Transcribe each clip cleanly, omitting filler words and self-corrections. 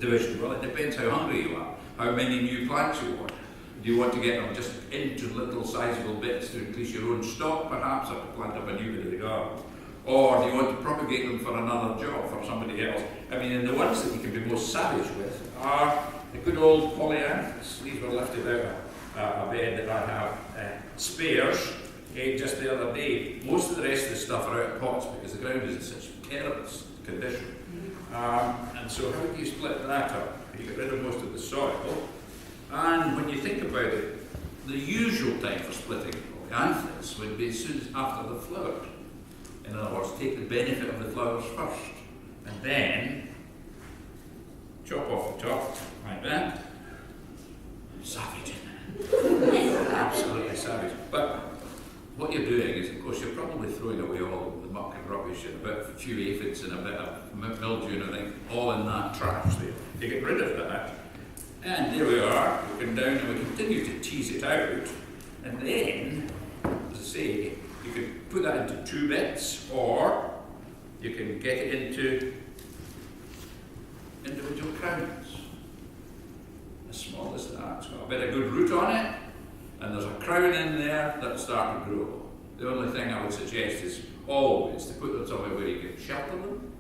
division? Well, it depends how hungry you are, how many new plants you want. Do you want to get them just into little sizable bits to increase your own stock, perhaps, or to plant up a new bit of the garden? Or do you want to propagate them for another job, for somebody else? I mean, and the ones that you can be most savage with are the good old polyanthus. These were lifted out a bed that I have spares just the other day. Most of the rest of the stuff are out of pots because the ground is in such terrible condition. And so how do you split that up? You get rid of most of the soil. And when you think about it, the usual time for splitting polyanthus would be as soon as after the flowers. In other words, take the benefit of the flowers first, and then chop off the top like that. Savage, isn't it? Absolutely savage. But what you're doing is, of course, you're probably throwing away all the muck and rubbish and a few aphids and a bit of mildew and everything, all in that trash there. You get rid of that, and there we are. We come down and we continue to tease it out, and then, as I say, you can put that into 2 bits, or you can get it into individual crowns. As small as that. It's got a bit of good root on it, and there's a crown in there that'll start to grow. The only thing I would suggest is always to put them somewhere where you can shelter them,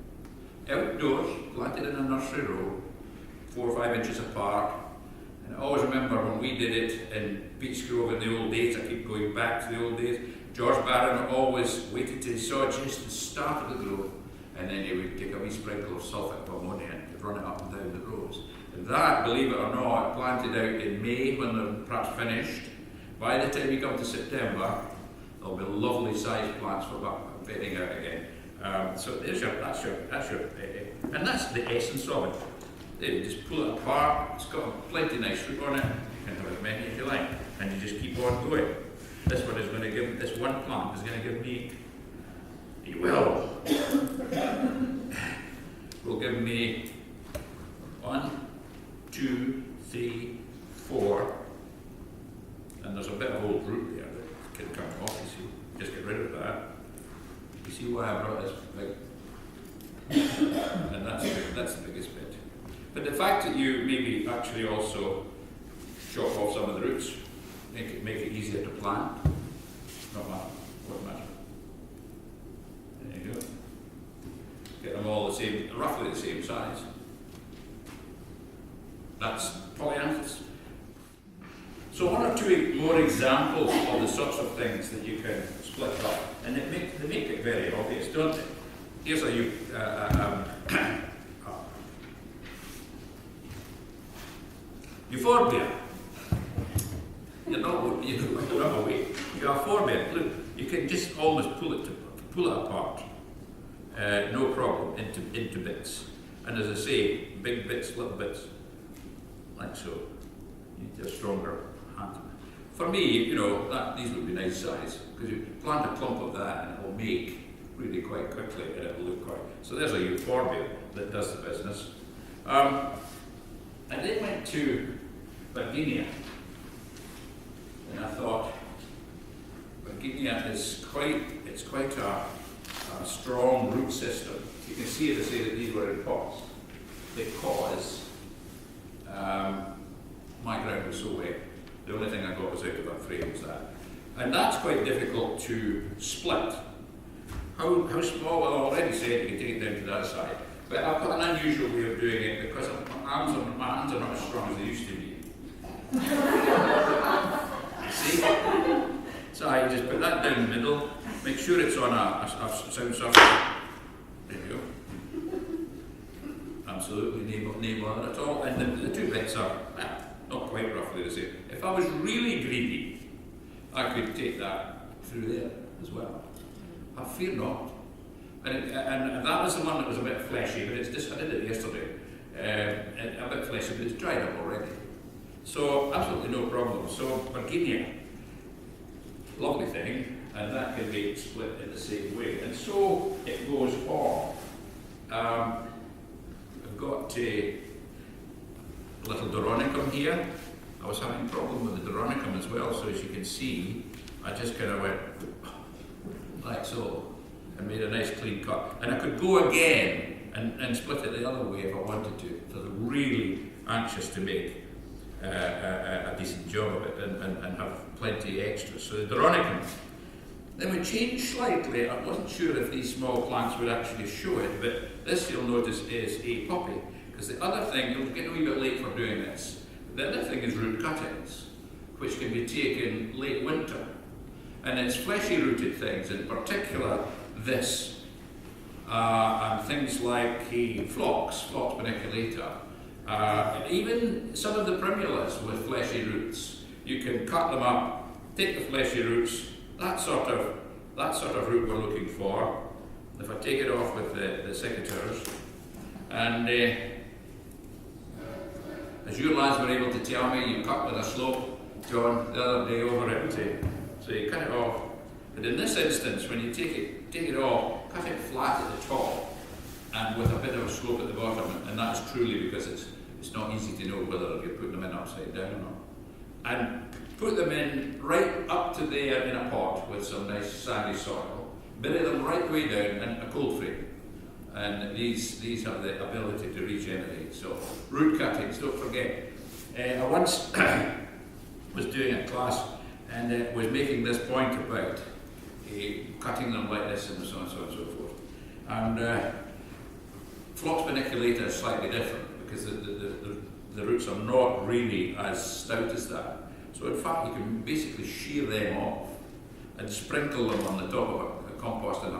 outdoors, planted in a nursery row, 4 or 5 inches apart. And I always remember when we did it in Beech Grove in the old days, I keep going back to the old days, George Barron always waited till he saw just the start of the growth, and then he would take a wee sprinkle of sulphate of ammonia and run it up and down the rows. And that, believe it or not, planted out in May when they're perhaps finished. By the time you come to September, there'll be lovely sized plants for bedding out again. So that's your, and that's the essence of it. There, you just pull it apart. It's got plenty nice fruit on it. You can have as many as you like, and you just keep on going. This one is going to give, this one plant is going to give me, will give me 1, 2, 3, 4, and there's a bit of old root there that can come off, you see. Just get rid of that. You see why I brought this big? And that's the biggest bit. But the fact that you maybe actually also chop off some of the roots, make it easier to plant, not matter, won't matter. There you go. Get them all the same, roughly the same size. That's polyanthus. So 1 or 2 more examples of the sorts of things that you can split up, and they make it very obvious, don't they? Here's a euphorbia. You're not away. You are euphorbia. Look, you can just almost pull it apart, no problem, into bits. And as I say, big bits, little bits, like so. You need a stronger hand. For me, these would be nice size, because you plant a clump of that and it will make really quite quickly, and it will look quite. So there's a euphorbia that does the business. I then went to Virginia, and I thought Virginia is quite a strong root system. You can see, as I say, that these were in pots because my ground was so wet. The only thing I got was out of that frame was that, and that's quite difficult to split. How small? Well, I already said you can take it down to that side, but I've got an unusual way of doing it because my hands are not as strong as they used to be. See? So I just put that down the middle, make sure it's on a sound surface. There you go. Absolutely no bother at all. And the 2 bits are not quite roughly the same. If I was really greedy, I could take that through there as well. I fear not. And that was the one that was a bit fleshy, but it's just, I did it yesterday. A bit fleshy, but it's dried up already. So absolutely no problem. So Virginia, lovely thing, and that can be split in the same way. And so it goes on. I've got a little Doronicum here. I was having a problem with the Doronicum as well, so as you can see, I just kind of went like so, and made a nice clean cut. And I could go again and split it the other way if I wanted to. So they're really anxious to make a decent job of it and have plenty extras. So the Doronicum. Then we changed slightly. I wasn't sure if these small plants would actually show it, but this you'll notice is a poppy. Because the other thing, you'll get a wee bit late for doing this, the other thing is root cuttings, which can be taken late winter. And it's fleshy rooted things, in particular this, and things like phlox paniculata, even some of the primulas with fleshy roots. You can cut them up, take the fleshy roots, that sort of root we're looking for. If I take it off with the secateurs, and as you lads were able to tell me, you cut with a slope, John, the other day over it. So you cut it off. But in this instance, when you take it off, cut it flat at the top and with a bit of a slope at the bottom. And that's truly because it's not easy to know whether you're putting them in upside down or not. And put them in right up to there in a pot with some nice sandy soil. Bury them right way down in a cold frame. And these have the ability to regenerate. So root cuttings, don't forget. I once was doing a class and was making this point about cutting them like this and so on and so on and so forth. And phlox paniculata is slightly different because the roots are not really as stout as that. So in fact you can basically shear them off and sprinkle them on the top of a compost in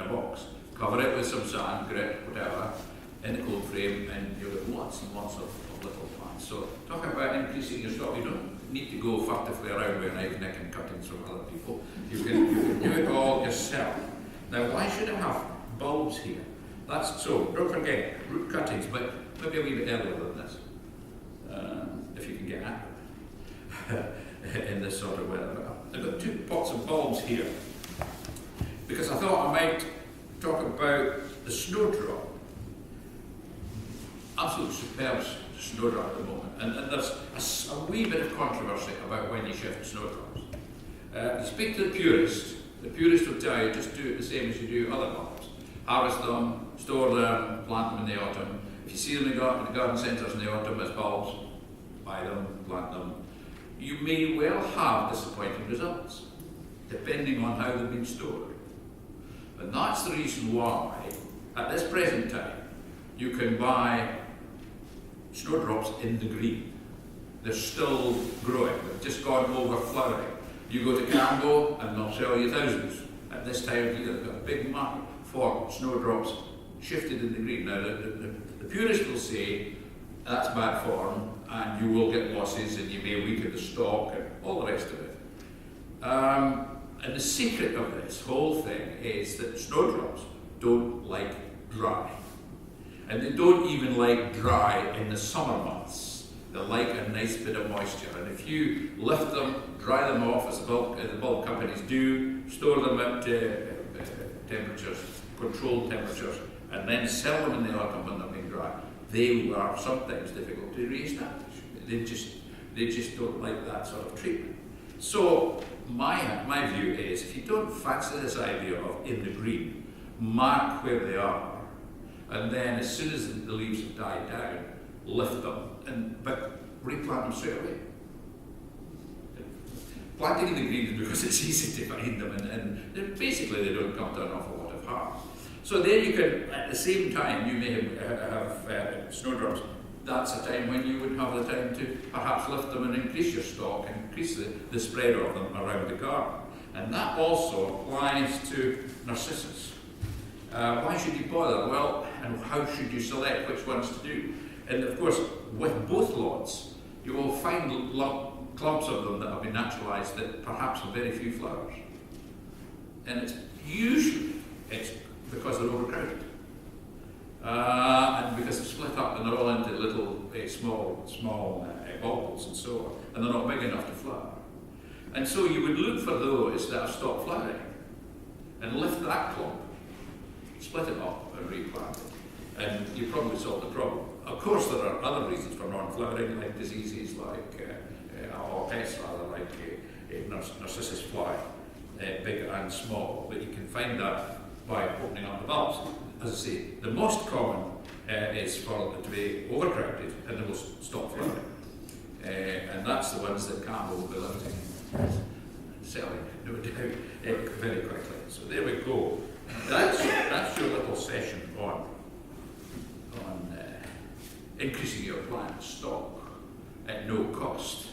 a box. Cover it with some sand, grit, whatever, in the cold frame, and you'll get lots and lots of little plants. So talking about increasing your stock, you don't need to go furtively around with a knife, nick and cuttings from other people. You can do it all yourself. Now why should I have bulbs here? That's so, don't forget, root cuttings, but maybe a wee bit earlier than this, if you can get at it in this sort of weather. I've got 2 pots of bulbs here, because I thought I might talk about the snowdrop. Absolutely superb snowdrop at the moment, and there's a wee bit of controversy about when you shift snowdrops. You speak to the purist will tell you just do it the same as you do other bulbs. Harvest them, store them, plant them in the autumn. If you see them in the garden centres in the autumn as bulbs, buy them, plant them. You may well have disappointing results, depending on how they've been stored. And that's the reason why, at this present time, you can buy snowdrops in the green. They're still growing, they've just gone over flowering. You go to Cambo and they'll sell you thousands. At this time of year, they've got a big market for snowdrops shifted in the green. Now, the purist will say that's bad form and you will get losses and you may weaken the stalk and all the rest of it. And the secret of this whole thing is that snowdrops don't like dry. And they don't even like dry in the summer months. They like a nice bit of moisture. And if you lift them, dry them off, as the bulb companies do, store them at temperatures, controlled temperatures, and then sell them in the autumn when they're being dry, they are sometimes difficult to re-establish. They just don't like that sort of treatment. So my view is, if you don't fancy this idea of in the green, mark where they are, and then as soon as the leaves have died down, lift them, but replant them straight away. Planting in the green is because it's easy to find them, and basically they don't come to an awful lot of harm. So then you can, at the same time, you may have snowdrops. That's a time when you would have the time to perhaps lift them and increase your stock and increase the spread of them around the garden. And that also applies to narcissus. Why should you bother? Well, and how should you select which ones to do? And of course, with both lots, you will find clumps of them that have been naturalised that perhaps have very few flowers. And it's usually because they're overcrowded. And because they're split up and they're all into little small bulbs and so on, and they're not big enough to flower. And so you would look for those that have stopped flowering and lift that clump, split it up and replant it, and you probably solve the problem. Of course there are other reasons for non-flowering, like diseases like, or pests rather, like narcissus fly, big and small, but you can find that by opening up the bulbs. as I say, the most common is for it to be overcrowded and they will stop flowering. And that's the ones that Campbell will be lifting and selling, no doubt, very quickly. So there we go. That's your little session on increasing your plant stock at no cost.